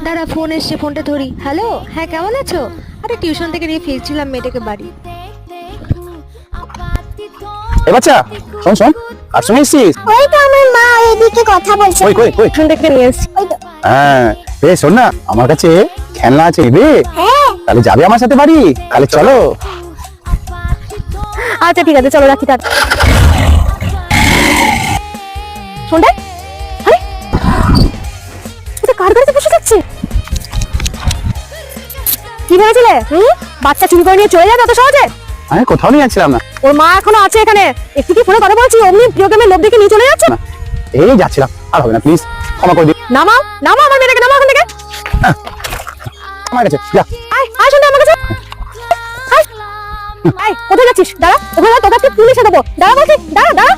দাঁড়া, ফোন এসছে, ফোনটা ধরি। হ্যালো, হ্যাঁ কেমন আছো? আরে টিউশন থেকে নিয়ে ফিরছিলাম মেয়েটাকে বাড়ি। এ বাচ্চা, শোন শোন, আর শুনে এসছিস? ওই তো আমার মা এদিকে কথা বলছে। কই কই কই? টিউশন থেকে নিয়ে এসছি। ওই তো। হ্যাঁ, বে শোন না, আমার কাছে খেলনা আছে বে। হ্যাঁ তাহলে যাবে আমার সাথে বাড়ি? তাহলে চলো। আচ্ছা ঠিক আছে, চলো রাখি। টাটা। শোনটা, আরে এটা কার গাড়িতে বসে যাচ্ছে? কি ভেবেছিলে বাচ্চা চুরি করে নিয়ে চলে যাবে অত সহজে? আমি কোথাও নিয়ে যাচ্ছিলাম না। ওর মা এখনো আছে এখানে। একটু কি ফোনে কথা বলছি, অমনি ভিডিও গেমের লোভ দেখে নিয়ে চলে যাচ্ছে। না, এই যাচ্ছিলাম, আর হবে না, প্লিজ ক্ষমা করে দিন নামাও নামাও আমার মেয়েটাকে, নামাও এখান থেকে। আমার কাছে যা। আয় আয়, শোন আমার কাছে আয়। আয়, কোথায় যাচ্ছিস? দাঁড়া, ওখানে তোকে পুলিশে দেবো। দাঁড়া বলছি, দাঁড়া দাঁড়া।